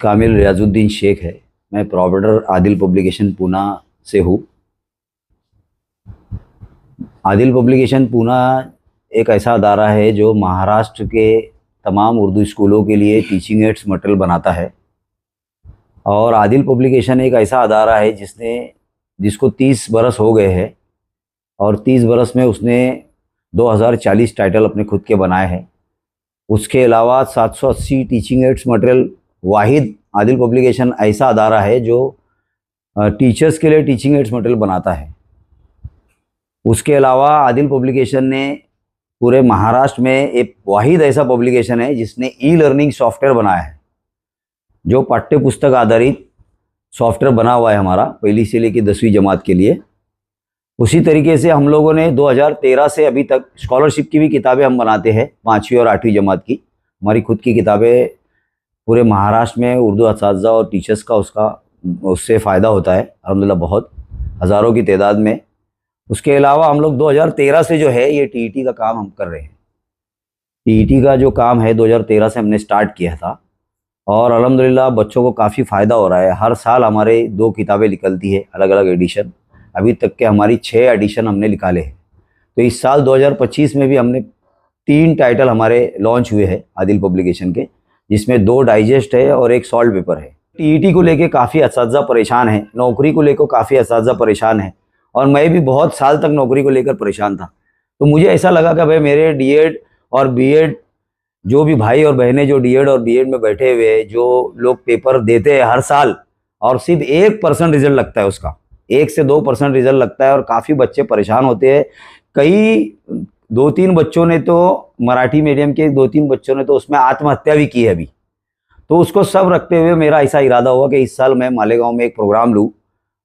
कामिल रियाजुद्दीन शेख है। मैं proprietor Adil publication Poona से हूँ। आदिल पब्लिकेशन पूना एक ऐसा अदारा है जो महाराष्ट्र के तमाम उर्दू स्कूलों के लिए टीचिंग एड्स मटेरियल बनाता है। और आदिल पब्लिकेशन एक ऐसा अदारा है जिसको 30 बरस हो गए हैं और 30 बरस में उसने 2040 टाइटल अपने खुद के बनाए हैं। उसके अलावा 780 टीचिंग एड्स मटेरियल वाहिद आदिल पब्लिकेशन ऐसा अदारा है जो टीचर्स के लिए टीचिंग एड्स मटेरियल बनाता है। उसके अलावा आदिल पब्लिकेशन ने पूरे महाराष्ट्र में एक वाहिद ऐसा पब्लिकेशन है जिसने ई लर्निंग सॉफ्टवेयर बनाया है, जो पाठ्य पुस्तक आधारित सॉफ्टवेयर बना हुआ है हमारा पहली से लेकर 10वीं जमात के लिए। उसी तरीके से हम लोगों ने 2013 से अभी तक स्कॉलरशिप की भी किताबें हम बनाते हैं 5वीं और 8वीं जमात की। हमारी खुद की किताबें पूरे महाराष्ट्र में उर्दू असातिज़ा और टीचर्स का उससे फ़ायदा होता है अल्हम्दुलिल्लाह, बहुत हज़ारों की तादाद में। उसके अलावा हम लोग 2013 से जो है ये टीईटी का काम हम कर रहे हैं। टीईटी का जो काम है 2013 से हमने स्टार्ट किया था और अल्हम्दुलिल्लाह बच्चों को काफ़ी फ़ायदा हो रहा है। हर साल हमारे 2 किताबें निकलती है, अलग अलग एडिशन। अभी तक के हमारी 6 एडिशन हमने निकाले हैं। तो इस साल 2025 में भी हमने 3 टाइटल हमारे लॉन्च हुए हैं आदिल पब्लिकेशन के, जिसमें 2 डाइजेस्ट है और 1 सॉल्व पेपर है। टीईटी को लेके काफ़ी असातिज़ा परेशान है, नौकरी को लेकर काफ़ी असातिज़ा परेशान है और मैं भी बहुत साल तक नौकरी को लेकर परेशान था। तो मुझे ऐसा लगा कि भाई मेरे डीएड और बीएड जो भी भाई और बहनें जो डीएड और बीएड में बैठे हुए, जो लोग पेपर देते हैं हर साल और सिर्फ 1% रिजल्ट लगता है, उसका 1 से 2% रिजल्ट लगता है और काफ़ी बच्चे परेशान होते हैं। कई 2-3 बच्चों ने तो मराठी मीडियम के 2-3 बच्चों ने तो उसमें आत्महत्या भी की है अभी। तो उसको सब रखते हुए मेरा ऐसा इरादा हुआ कि इस साल मैं मालेगांव में एक प्रोग्राम लूँ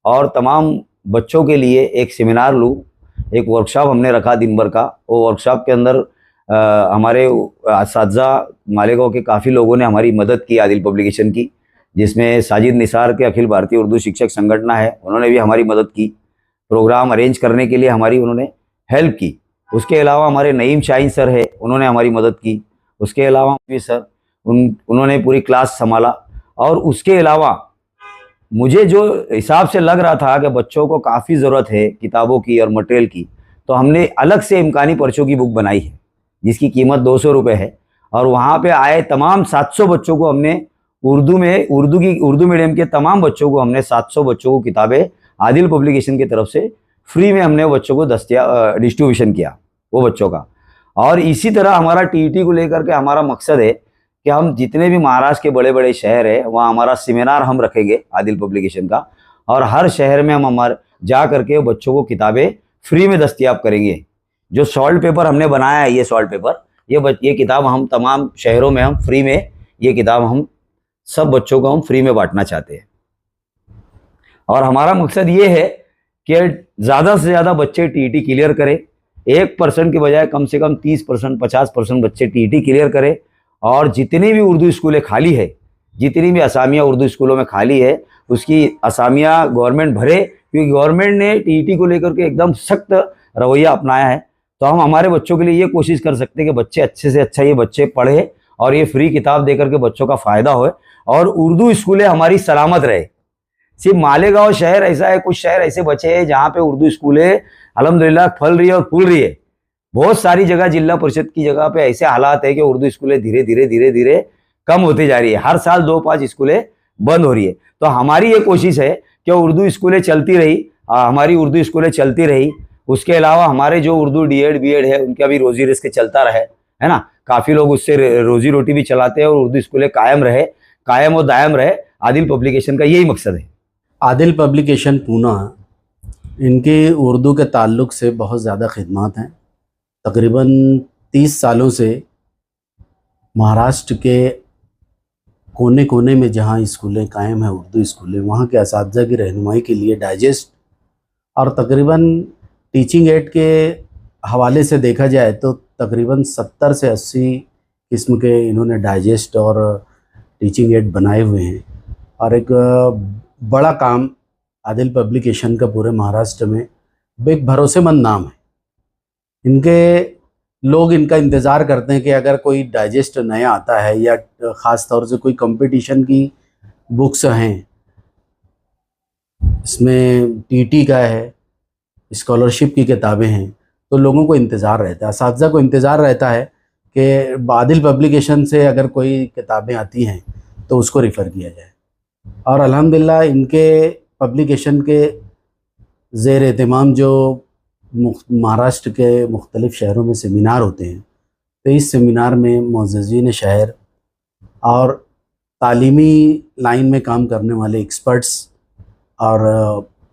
और तमाम बच्चों के लिए एक सेमिनार लूँ। एक वर्कशॉप हमने रखा दिन भर का। वो वर्कशॉप के अंदर हमारे असातिज़ा मालेगांव के काफ़ी लोगों ने हमारी मदद की आदिल पब्लिकेशन की, जिसमें साजिद निसार के अखिल भारतीय उर्दू शिक्षक संगठन है, उन्होंने भी हमारी मदद की। प्रोग्राम अरेंज करने के लिए हमारी उन्होंने हेल्प की। उसके अलावा हमारे नईम शाहीन सर है, उन्होंने हमारी मदद की। उसके अलावा भी सर उन्होंने पूरी क्लास संभाला। और उसके अलावा मुझे जो हिसाब से लग रहा था कि बच्चों को काफ़ी ज़रूरत है किताबों की और मटेरियल की, तो हमने अलग से इम्कानी पर्चों की बुक बनाई है जिसकी कीमत 200 रुपये है। और वहाँ पे आए तमाम 700 बच्चों को हमने उर्दू मीडियम के तमाम बच्चों को हमने 700 बच्चों को किताबें आदिल पब्लिकेशन की तरफ से फ्री में हमने बच्चों को डिस्ट्रीब्यूशन किया वो बच्चों का। और इसी तरह हमारा टीईटी को लेकर के हमारा मकसद है कि हम जितने भी महाराष्ट्र के बड़े बड़े शहर है वहाँ हमारा सेमिनार हम रखेंगे आदिल पब्लिकेशन का, और हर शहर में हम हमारे जा करके बच्चों को किताबें फ्री में दस्तयाब करेंगे। जो सॉल्व पेपर हमने बनाया है, ये सॉल्व पेपर, ये किताब हम तमाम शहरों में हम फ्री में ये किताब हम सब बच्चों को हम फ्री में बांटना चाहते हैं। और हमारा मकसद ये है कि ज़्यादा से ज़्यादा बच्चे टीईटी क्लियर करें। 1% के बजाय कम से कम 30%, 50% बच्चे टीईटी क्लियर करें। और जितनी भी उर्दू स्कूलें खाली है, जितनी भी असामियाँ उर्दू स्कूलों में खाली है, उसकी असामियाँ गवर्नमेंट भरे, क्योंकि गवर्नमेंट ने टीईटी को लेकर के एकदम सख्त रवैया अपनाया है। तो हम हमारे बच्चों के लिए ये कोशिश कर सकते हैं कि बच्चे अच्छे से अच्छा ये बच्चे पढ़े और ये फ्री किताब देकर के बच्चों का फ़ायदा हो और उर्दू स्कूलें हमारी सलामत रहे। सिर्फ मालेगांव शहर ऐसा है, कुछ शहर ऐसे बचे हैं जहाँ पे उर्दू स्कूलें अल्हम्दुलिल्लाह फल रही है और फूल रही है। बहुत सारी जगह जिला परिषद की जगह पे ऐसे हालात है कि उर्दू स्कूलें धीरे धीरे कम होती जा रही है। हर साल 2-5 स्कूलें बंद हो रही है। तो हमारी ये कोशिश है कि उर्दू स्कूलें चलती रही, हमारी उर्दू स्कूलें चलती रही। उसके अलावा हमारे जो उर्दू डीएड बीएड है उनका भी रोजी रिस्क चलता रहे, है ना। काफ़ी लोग उससे रोजी रोटी भी चलाते हैं और उर्दू स्कूलें कायम और दायम रहे। आदिल पब्लिकेशन का यही मकसद है। आदिल पब्लिकेशन पूना, इनके उर्दू के ताल्लुक़ से बहुत ज़्यादा खिदमत हैं। तकरीबन 30 सालों से महाराष्ट्र के कोने कोने में जहाँ स्कूलें कायम हैं, उर्दू स्कूलें, वहाँ के असातिज़ा की रहनुमाई के लिए डाइजेस्ट और तकरीबन टीचिंग एड के हवाले से देखा जाए तो तकरीबन 70 से 80 किस्म के इन्होंने डाइजेस्ट और टीचिंग एड बनाए हुए हैं। और एक बड़ा काम आदिल पब्लिकेशन का पूरे महाराष्ट्र में एक भरोसेमंद नाम है। इनके लोग इनका इंतज़ार करते हैं कि अगर कोई डाइजेस्ट नया आता है या ख़ास तौर से कोई कंपटीशन की बुक्स हैं, इसमें टीटी का है, स्कॉलरशिप की किताबें हैं। तो लोगों को इंतज़ार रहता है, असातिज़ा को इंतज़ार रहता है कि आदिल पब्लिकेशन से अगर कोई किताबें आती हैं तो उसको रेफ़र किया जाए। और अल्हम्दुलिल्लाह इनके पब्लिकेशन के ज़ेर एहतमाम जो महाराष्ट्र के मुख्तलिफ़ शहरों में सेमिनार होते हैं, तो इस सेमिनार में मुअज़्ज़िज़ीन शहर और तालीमी लाइन में काम करने वाले एक्सपर्ट्स और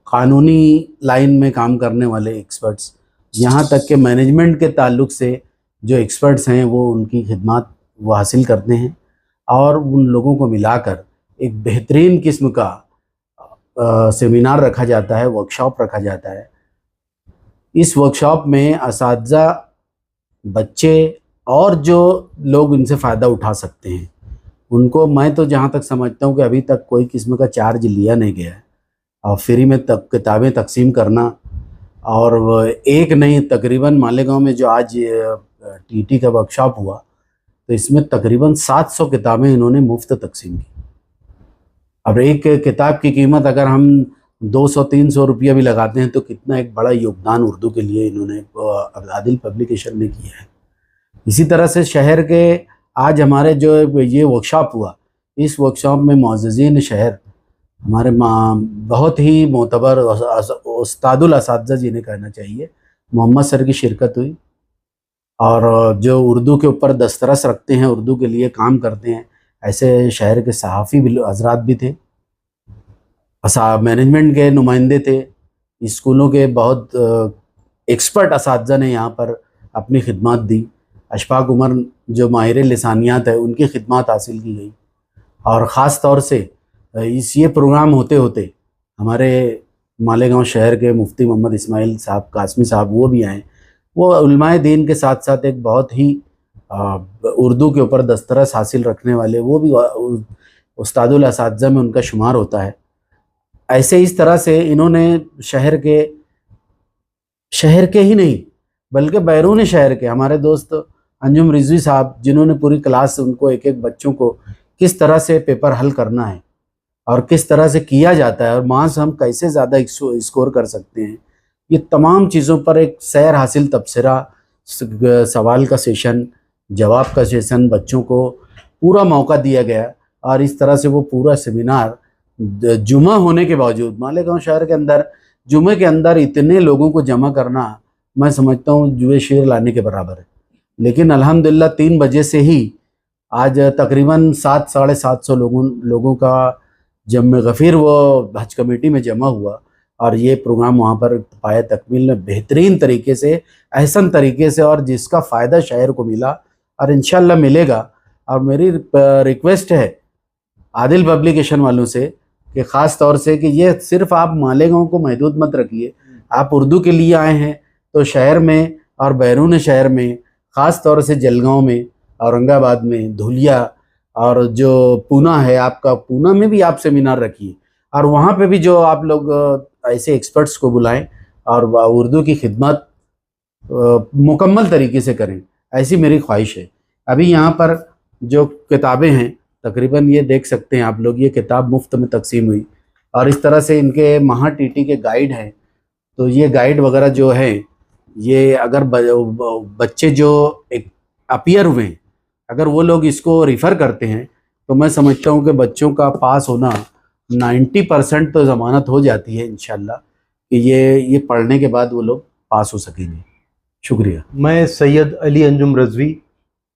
क़ानूनी लाइन में काम करने वाले एक्सपर्ट्स, यहाँ तक कि मैनेजमेंट के ताल्लुक़ से जो एक्सपर्ट्स हैं वो उनकी खिदमत वो हासिल करते हैं और उन लोगों को मिलाकर एक बेहतरीन किस्म का सेमिनार रखा जाता है, वर्कशॉप रखा जाता है। इस वर्कशॉप में असातिज़ा, बच्चे और जो लोग इनसे फ़ायदा उठा सकते हैं उनको, मैं तो जहाँ तक समझता हूँ कि अभी तक कोई किस्म का चार्ज लिया नहीं गया है। और फ्री में किताबें तकसीम करना, और एक नहीं तकरीबन मालेगांव में जो आज टीटी का वर्कशॉप हुआ तो इसमें तकरीबन 700 किताबें इन्होंने मुफ्त तकसीम की। अब एक किताब की कीमत अगर हम 200-300 रुपया भी लगाते हैं तो कितना एक बड़ा योगदान उर्दू के लिए इन्होंने आदिल पब्लिकेशन ने किया है। इसी तरह से शहर के आज हमारे जो ये वर्कशॉप हुआ, इस वर्कशॉप में मुअज़्ज़िज़ीन शहर हमारे बहुत ही मोतबर उस्तादुल असातिज़ा जिन्हें कहना चाहिए, मोहम्मद सर की शिरकत हुई। और जो उर्दू के ऊपर दस्तरस रखते हैं, उर्दू के लिए काम करते हैं, ऐसे शहर के सहाफ़ी भी हज़रात भी थे, मैनेजमेंट के नुमाइंदे थे, स्कूलों के बहुत एक्सपर्ट असातिज़ा ने यहाँ पर अपनी खिदमत दी। अशफाक उमर जो माहिर लिसानियात है उनकी खिदमत हासिल की गई। और ख़ास तौर से ये प्रोग्राम होते होते हमारे मालेगांव शहर के मुफ्ती मोहम्मद इस्माइल साहब कासमी साहब वो भी आए। वो उलमाए दीन के साथ साथ एक बहुत ही उर्दू के ऊपर दस्तरस हासिल रखने वाले, वो भी उस्तादुल असातिज़ा में उनका शुमार होता है। ऐसे इस तरह से इन्होंने शहर के ही नहीं बल्कि बैरून शहर के हमारे दोस्त अंजुम रिजवी साहब, जिन्होंने पूरी क्लास उनको एक एक बच्चों को किस तरह से पेपर हल करना है और किस तरह से किया जाता है और वहाँ से हम कैसे ज़्यादा स्कोर कर सकते हैं, ये तमाम चीज़ों पर एक सैर हासिल, तबसरा, सवाल का सेशन, जवाब का सेशन बच्चों को पूरा मौका दिया गया। और इस तरह से वो पूरा सेमिनार जुमा होने के बावजूद मालेगांव शहर के अंदर जुमे के अंदर इतने लोगों को जमा करना, मैं समझता हूँ जुए शेर लाने के बराबर है। लेकिन अल्हम्दुलिल्लाह 3 बजे से ही आज तकरीबन 700-750 लोगों का जम गफ़ीर वो हज कमेटी में जमा हुआ और ये प्रोग्राम वहाँ पर पाया तकमील में बेहतरीन तरीके से, अहसन तरीके से, और जिसका फ़ायदा शहर को मिला और इंशाल्लाह मिलेगा। और मेरी रिक्वेस्ट है आदिल पब्लिकेशन वालों से कि ख़ास तौर से कि ये सिर्फ आप मालेगांव को महदूद मत रखिए। आप उर्दू के लिए आए हैं तो शहर में और बैरून शहर में, ख़ास तौर से जलगांव में, औरंगाबाद में, धुलिया और जो पूना है आपका, पूना में भी आप सेमिनार रखिए और वहाँ पे भी जो आप लोग ऐसे एक्सपर्ट्स को बुलाएं और उर्दू की खिदमत मुकम्मल तरीके से करें, ऐसी मेरी ख्वाहिश है। अभी यहाँ पर जो किताबें हैं तकरीबन ये देख सकते हैं आप लोग, ये किताब मुफ्त में तकसीम हुई। और इस तरह से इनके महा टीटी के गाइड हैं, तो ये गाइड वगैरह जो है ये अगर बच्चे जो एक अपीयर हुए हैं, अगर वो लोग इसको रिफ़र करते हैं तो मैं समझता हूँ कि बच्चों का पास होना 90% तो ज़मानत हो जाती है इंशाल्लाह कि ये पढ़ने के बाद वो लोग पास हो सकेंगे। शुक्रिया। मैं सैयद अली अंजुम रज़वी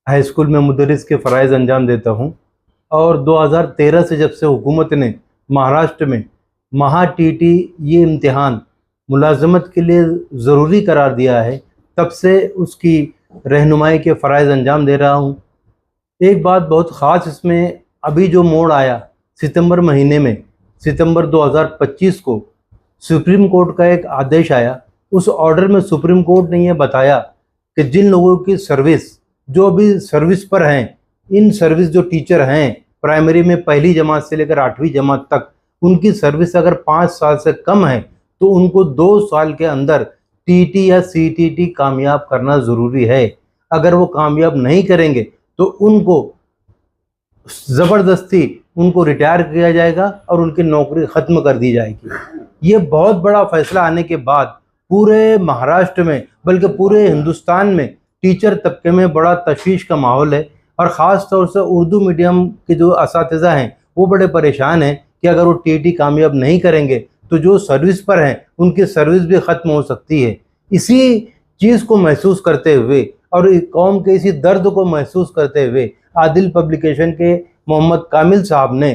हाई स्कूल में मुदर्रिस के फ़राइज़ अंजाम देता हूँ और 2013 से जब से हुकूमत ने महाराष्ट्र में महा टीटी ये इम्तिहान मुलाजमत के लिए ज़रूरी करार दिया है, तब से उसकी रहनुमाई के फ़राइज़ अंजाम दे रहा हूँ। एक बात बहुत ख़ास इसमें अभी जो मोड़ आया सितंबर महीने में, सितंबर 2025 को सुप्रीम कोर्ट का एक आदेश आया। उस ऑर्डर में सुप्रीम कोर्ट ने यह बताया कि जिन लोगों की सर्विस जो अभी सर्विस पर हैं, इन सर्विस जो टीचर हैं प्राइमरी में 1ली जमात से लेकर 8वीं जमात तक, उनकी सर्विस अगर 5 साल से कम है तो उनको 2 साल के अंदर टीटी या सीटीटी कामयाब करना ज़रूरी है। अगर वो कामयाब नहीं करेंगे तो उनको ज़बरदस्ती उनको रिटायर किया जाएगा और उनकी नौकरी ख़त्म कर दी जाएगी। ये बहुत बड़ा फैसला आने के बाद पूरे महाराष्ट्र में बल्कि पूरे हिंदुस्तान में टीचर तबके में बड़ा तशवीश का माहौल है और ख़ास तौर से उर्दू मीडियम के जो असातिज़ा हैं वो बड़े परेशान हैं कि अगर वो टीटी कामयाब नहीं करेंगे तो जो सर्विस पर हैं उनकी सर्विस भी ख़त्म हो सकती है। इसी चीज़ को महसूस करते हुए और कौम के इसी दर्द को महसूस करते हुए आदिल पब्लिकेशन के मोहम्मद कामिल साहब ने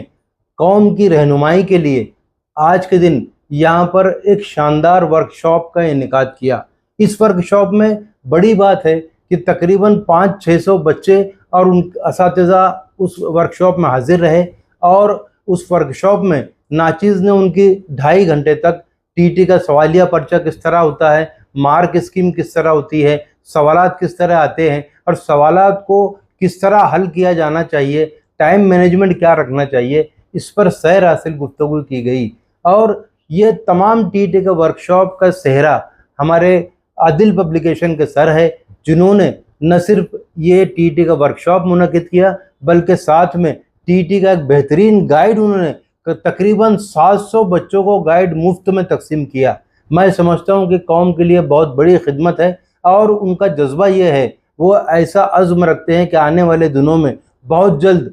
कौम की रहनुमाई के लिए आज के दिन यहाँ पर एक शानदार वर्कशॉप का इनेकाद किया। इस वर्कशॉप में बड़ी बात है कि तकरीबन 500-600 बच्चे और उन असातिज़ा उस वर्कशॉप में हाजिर रहे और उस वर्कशॉप में नाचिज़ ने उनकी 2.5 घंटे तक टीटी का सवालिया पर्चा किस तरह होता है, मार्क स्कीम किस तरह होती है, सवालात किस तरह आते हैं और सवालात को किस तरह हल किया जाना चाहिए, टाइम मैनेजमेंट क्या रखना चाहिए, इस पर सैर हासिल गुफ्तगू की गई। और ये तमाम टीटी के वर्कशॉप का सेहरा हमारे आदिल पब्लिकेशन के सर है, जिन्होंने न सिर्फ ये टीटी का वर्कशॉप मुनक़िद किया बल्कि साथ में टीटी का एक बेहतरीन गाइड उन्होंने तकरीबन 700 बच्चों को गाइड मुफ्त में तकसीम किया। मैं समझता हूँ कि कौम के लिए बहुत बड़ी खिदमत है और उनका जज्बा ये है, वो ऐसा अज़्म रखते हैं कि आने वाले दिनों में बहुत जल्द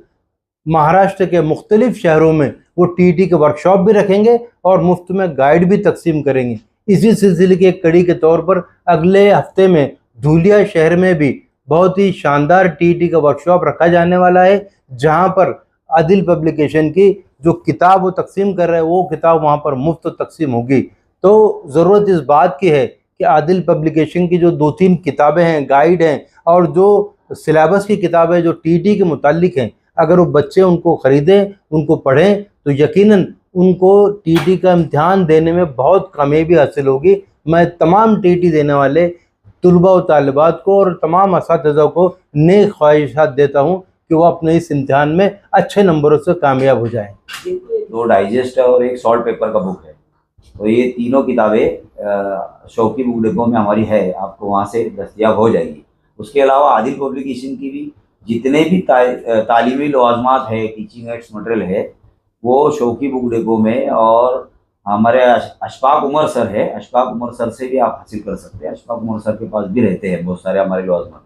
महाराष्ट्र के मुख्तलिफ शहरों में वो टीटी के वर्कशॉप भी रखेंगे और मुफ्त में गाइड भी तकसीम करेंगे। इसी सिलसिले की एक कड़ी के तौर पर अगले हफ्ते में धूलिया शहर में भी बहुत ही शानदार टीटी का वर्कशॉप रखा जाने वाला है, जहां पर आदिल पब्लिकेशन की जो किताब वो तकसीम कर रहे हैं वो किताब वहां पर मुफ्त तकसीम होगी। तो ज़रूरत इस बात की है कि आदिल पब्लिकेशन की जो 2-3 किताबें हैं, गाइड हैं और जो सिलेबस की किताबें जो टीटी के मुतालिक हैं, अगर वो बच्चे उनको ख़रीदें, उनको पढ़ें तो यकीनन उनको टीटी का इम्तिहान देने में बहुत कामयाबी हासिल होगी। मैं तमाम टीटी देने वाले तुलबा व तालिबात को और तमाम असातिज़ा को नेक ख्वाहिशात देता हूँ कि वो अपने इस इम्तिहान में अच्छे नंबरों से कामयाब हो जाएं। 2 डाइजेस्ट है और एक शॉर्ट पेपर का बुक है, तो ये तीनों किताबें शौकी बुक डिपो में हमारी है, आपको वहाँ से दस्तयाब हो जाएगी। उसके अलावा आदिल पब्लिकेशन की भी जितने भी तालीमी लवाजमात है, टीचिंग एड्स मटेरियल है, वो शौकी बुक डिपो में और हमारे अशफाक उमर सर है, अशफाक उमर सर से भी आप हासिल कर सकते हैं। अशफाक उमर सर के पास भी रहते हैं बहुत सारे हमारे लवाजमात।